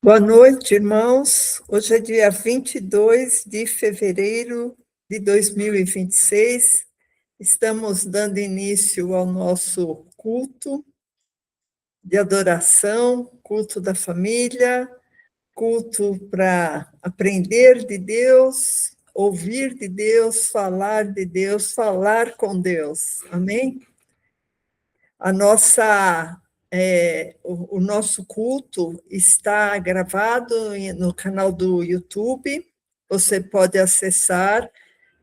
Boa noite, irmãos. Hoje é dia 22 de fevereiro de 2026. Estamos dando início ao nosso culto de adoração, culto da família, culto para aprender de Deus, ouvir de Deus, falar com Deus. Amém? O nosso culto está gravado no canal do YouTube. Você pode acessar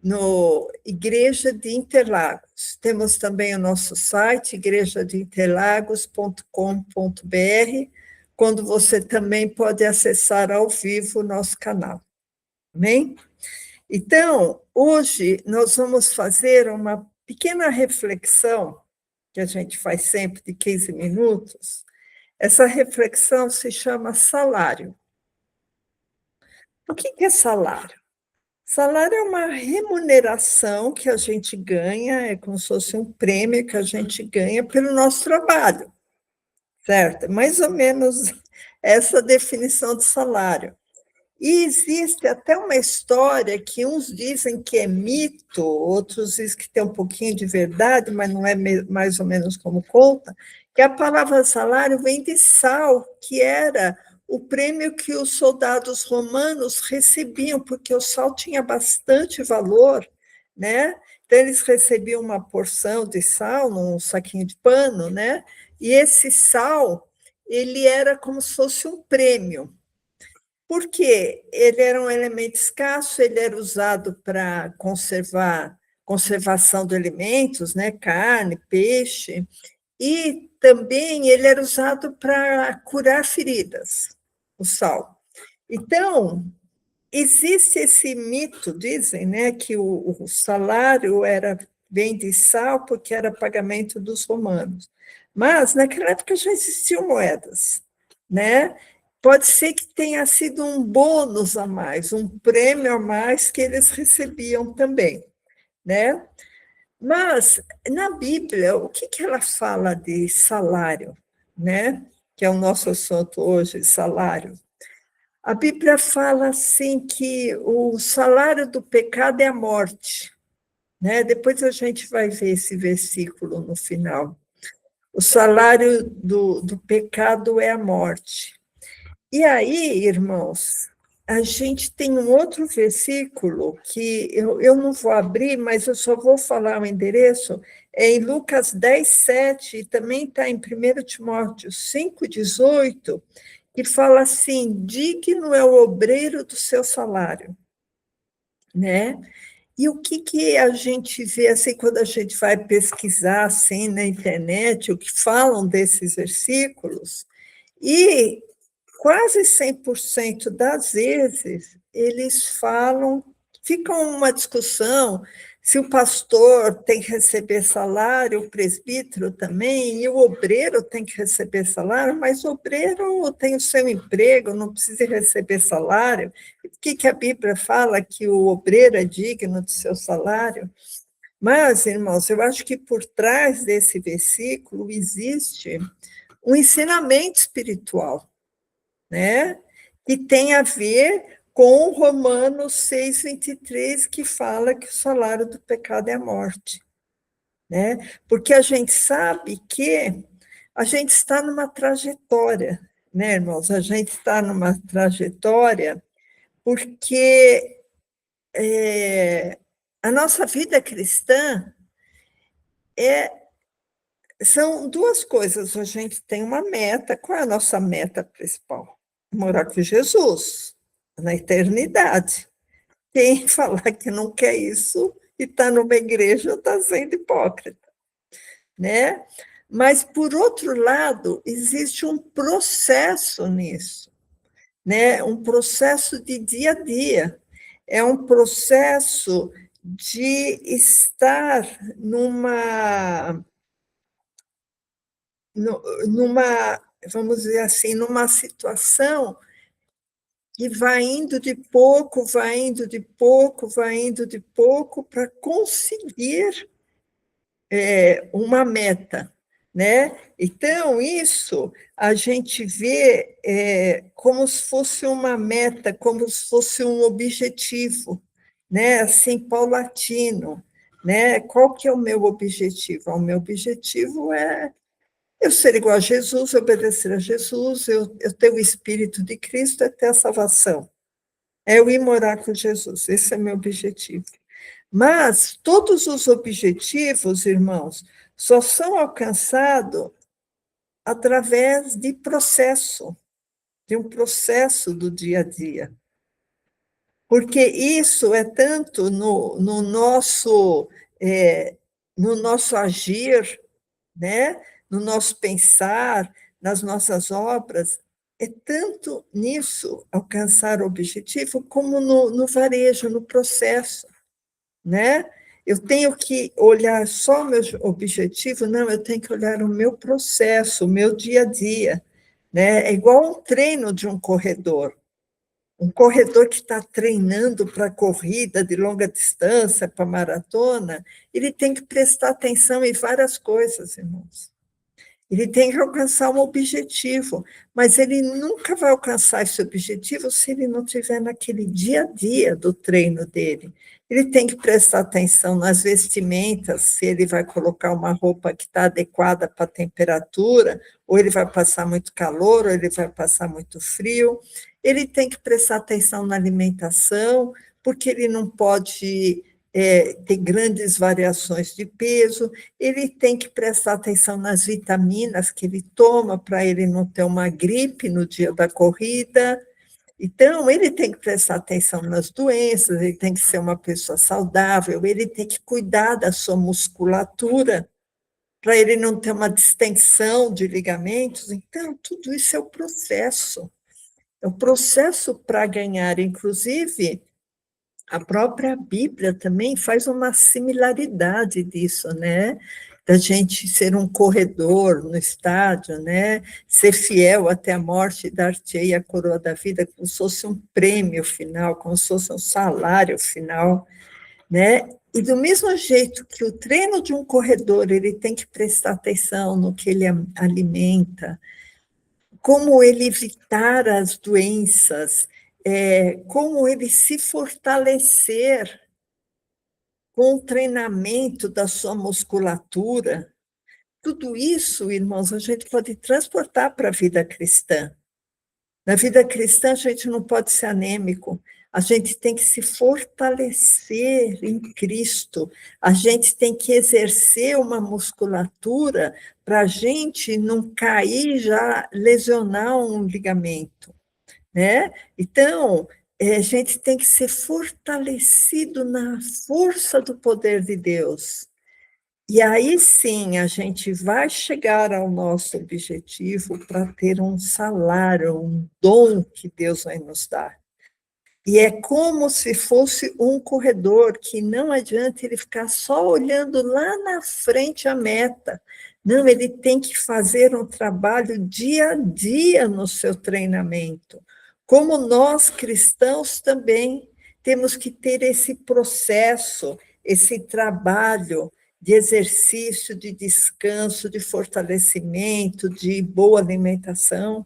no Igreja de Interlagos. Temos também o nosso site, igrejadeInterlagos.com.br, quando você também pode acessar ao vivo o nosso canal. Amém? Então, hoje nós vamos fazer uma pequena reflexão que a gente faz sempre de 15 minutos, essa reflexão se chama salário. O que é salário? Salário é uma remuneração que a gente ganha, é como se fosse um prêmio que a gente ganha pelo nosso trabalho, certo? Mais ou menos essa definição de salário. E existe até uma história que uns dizem que é mito, outros dizem que tem um pouquinho de verdade, mas não é mais ou menos como conta, que a palavra salário vem de sal, que era o prêmio que os soldados romanos recebiam, porque o sal tinha bastante valor, né? Então, eles recebiam uma porção de sal num saquinho de pano, né? E esse sal, ele era como se fosse um prêmio. Porque ele era um elemento escasso, ele era usado para conservação de alimentos, né, carne, peixe, e também ele era usado para curar feridas, o sal. Então, existe esse mito, dizem, né, que o salário vem de sal porque era pagamento dos romanos. Mas, naquela época, já existiam moedas, né? Pode ser que tenha sido um bônus a mais, um prêmio a mais que eles recebiam também, né? Mas, na Bíblia, o que ela fala de salário, né? Que é o nosso assunto hoje, salário. A Bíblia fala assim que o salário do pecado é a morte, né? Depois a gente vai ver esse versículo no final. O salário do pecado é a morte. E aí, irmãos, a gente tem um outro versículo que eu não vou abrir, mas eu só vou falar o endereço, é em Lucas 10, 7, e também está em 1 Timóteo 5, 18, que fala assim, digno é o obreiro do seu salário, né? E o que a gente vê, assim, quando a gente vai pesquisar, assim, na internet, o que falam desses versículos, e quase 100% das vezes, eles falam, fica uma discussão se o pastor tem que receber salário, o presbítero também, e o obreiro tem que receber salário, mas o obreiro tem o seu emprego, não precisa receber salário. O que a Bíblia fala? Que o obreiro é digno do seu salário? Mas, irmãos, eu acho que por trás desse versículo existe um ensinamento espiritual, né? Que tem a ver com Romanos 6:23, que fala que o salário do pecado é a morte, né? Porque a gente sabe que a gente está numa trajetória, né, irmãos? A gente está numa trajetória porque a nossa vida cristã são duas coisas. A gente tem uma meta. Qual é a nossa meta principal? Morar com Jesus na eternidade. Quem falar que não quer isso e está numa igreja está sendo hipócrita, né? Mas, por outro lado, existe um processo nisso, né? Um processo de dia a dia. É um processo de estar numa, vamos dizer assim, numa situação que vai indo de pouco, vai indo de pouco, vai indo de pouco para conseguir uma meta, né? Então, isso a gente vê como se fosse uma meta, como se fosse um objetivo, né? Assim, paulatino, né? Qual que é o meu objetivo? O meu objetivo é eu ser igual a Jesus, obedecer a Jesus, eu ter o Espírito de Cristo, é ter a salvação. É eu ir morar com Jesus, esse é meu objetivo. Mas todos os objetivos, irmãos, só são alcançados através de um processo do dia a dia. Porque isso é tanto no nosso agir, né? No nosso pensar, nas nossas obras, é tanto nisso alcançar o objetivo, como no varejo, no processo, né? Eu tenho que olhar só o meu objetivo? Não, eu tenho que olhar o meu processo, o meu dia a dia, né? É igual um treino de um corredor. Um corredor que está treinando para corrida de longa distância, para maratona, ele tem que prestar atenção em várias coisas, irmãos. Ele tem que alcançar um objetivo, mas ele nunca vai alcançar esse objetivo se ele não estiver naquele dia a dia do treino dele. Ele tem que prestar atenção nas vestimentas, se ele vai colocar uma roupa que está adequada para a temperatura, ou ele vai passar muito calor, ou ele vai passar muito frio. Ele tem que prestar atenção na alimentação, porque ele não pode ter grandes variações de peso. Ele tem que prestar atenção nas vitaminas que ele toma para ele não ter uma gripe no dia da corrida. Então, ele tem que prestar atenção nas doenças, ele tem que ser uma pessoa saudável, ele tem que cuidar da sua musculatura para ele não ter uma distensão de ligamentos. Então, tudo isso é o processo. É o processo para ganhar, inclusive, a própria Bíblia também faz uma similaridade disso, né? Da gente ser um corredor no estádio, né? Ser fiel até a morte, dar-te-ei a coroa da vida, como se fosse um prêmio final, como se fosse um salário final, né? E do mesmo jeito que o treino de um corredor, ele tem que prestar atenção no que ele alimenta, como ele evitar as doenças, como ele se fortalecer com o treinamento da sua musculatura. Tudo isso, irmãos, a gente pode transportar para a vida cristã. Na vida cristã, a gente não pode ser anêmico, a gente tem que se fortalecer em Cristo, a gente tem que exercer uma musculatura para a gente não cair já, lesionar um ligamento, né? Então, a gente tem que ser fortalecido na força do poder de Deus. E aí sim a gente vai chegar ao nosso objetivo para ter um salário, um dom que Deus vai nos dar. E é como se fosse um corredor, que não adianta ele ficar só olhando lá na frente a meta. Não, ele tem que fazer um trabalho dia a dia no seu treinamento. Como nós cristãos também temos que ter esse processo, esse trabalho de exercício, de descanso, de fortalecimento, de boa alimentação,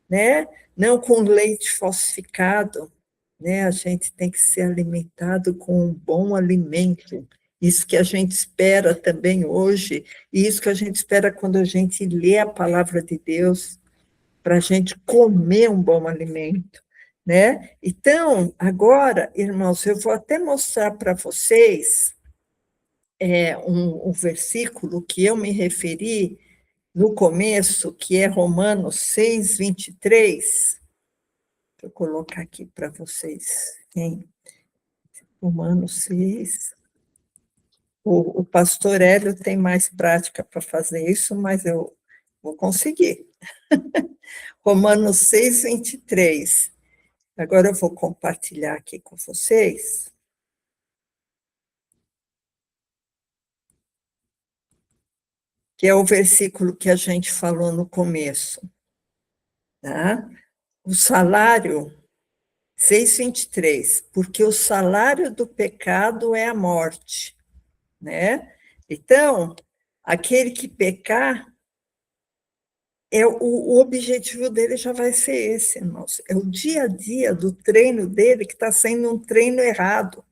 né? Não com leite falsificado, né? A gente tem que ser alimentado com um bom alimento. Isso que a gente espera também hoje, e isso que a gente espera quando a gente lê a palavra de Deus, para a gente comer um bom alimento, né? Então, agora, irmãos, eu vou até mostrar para vocês um versículo que eu me referi no começo, que é Romanos 6, 23. Vou colocar aqui para vocês, hein? Romanos 6. O pastor Hélio tem mais prática para fazer isso, mas eu vou conseguir. Romanos 6, 23. Agora eu vou compartilhar aqui com vocês. Que é o versículo que a gente falou no começo. Tá? O salário, 6:23, porque o salário do pecado é a morte, né? Então, aquele que pecar o objetivo dele já vai ser esse, irmãos. É o dia a dia do treino dele que está sendo um treino errado.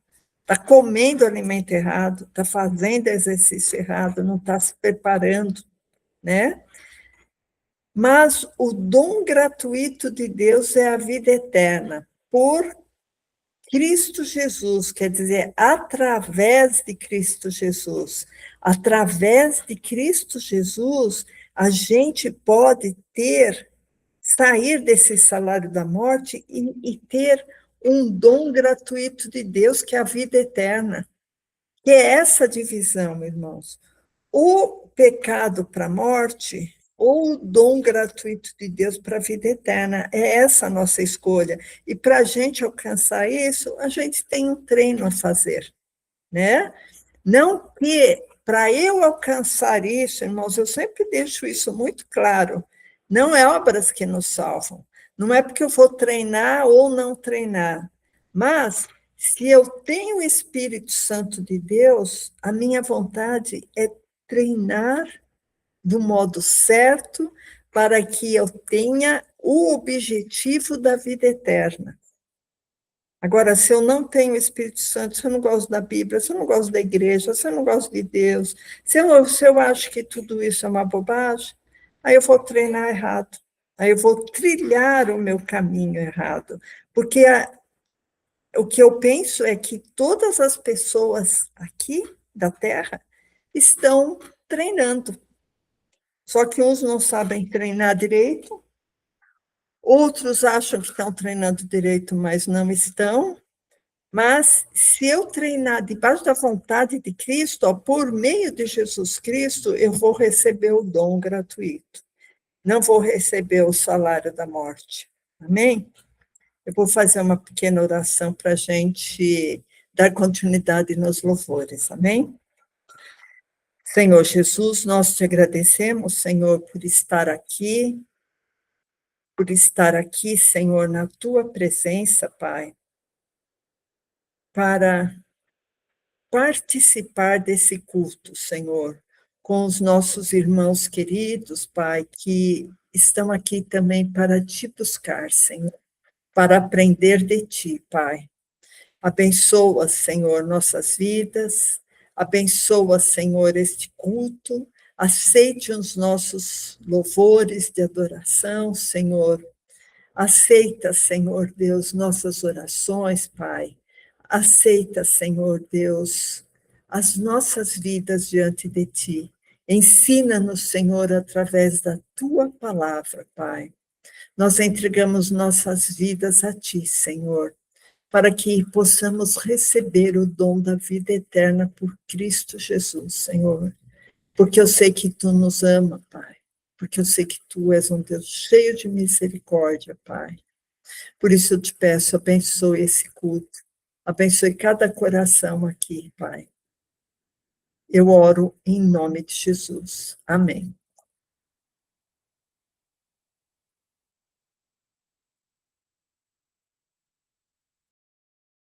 Está comendo alimento errado, está fazendo exercício errado, não está se preparando, né? Mas o dom gratuito de Deus é a vida eterna, por Cristo Jesus, quer dizer, através de Cristo Jesus. Através de Cristo Jesus, a gente pode sair desse salário da morte e ter um dom gratuito de Deus, que é a vida eterna. Que é essa divisão, irmãos. O pecado para a morte ou o dom gratuito de Deus para a vida eterna. É essa a nossa escolha. E para a gente alcançar isso, a gente tem um treino a fazer, né? Não que, para eu alcançar isso, irmãos, eu sempre deixo isso muito claro, não é obras que nos salvam, não é porque eu vou treinar ou não treinar, mas se eu tenho o Espírito Santo de Deus, a minha vontade é treinar do modo certo para que eu tenha o objetivo da vida eterna. Agora, se eu não tenho o Espírito Santo, se eu não gosto da Bíblia, se eu não gosto da igreja, se eu não gosto de Deus, se eu acho que tudo isso é uma bobagem, aí eu vou treinar errado, aí eu vou trilhar o meu caminho errado, porque o que eu penso é que todas as pessoas aqui da Terra estão treinando, só que uns não sabem treinar direito, outros acham que estão treinando direito, mas não estão. Mas se eu treinar debaixo da vontade de Cristo, ó, por meio de Jesus Cristo, eu vou receber o dom gratuito. Não vou receber o salário da morte. Amém? Eu vou fazer uma pequena oração para a gente dar continuidade nos louvores. Amém? Senhor Jesus, nós te agradecemos, Senhor, por estar aqui, Senhor, na tua presença, Pai, para participar desse culto, Senhor, com os nossos irmãos queridos, Pai, que estão aqui também para te buscar, Senhor, para aprender de ti, Pai. Abençoa, Senhor, nossas vidas, abençoa, Senhor, este culto, aceite os nossos louvores de adoração, Senhor. Aceita, Senhor Deus, nossas orações, Pai. Aceita, Senhor Deus, as nossas vidas diante de Ti. Ensina-nos, Senhor, através da Tua palavra, Pai. Nós entregamos nossas vidas a Ti, Senhor, para que possamos receber o dom da vida eterna por Cristo Jesus, Senhor. Porque eu sei que Tu nos ama, Pai. Porque eu sei que Tu és um Deus cheio de misericórdia, Pai. Por isso eu te peço, abençoe esse culto, abençoe cada coração aqui, Pai. Eu oro em nome de Jesus. Amém.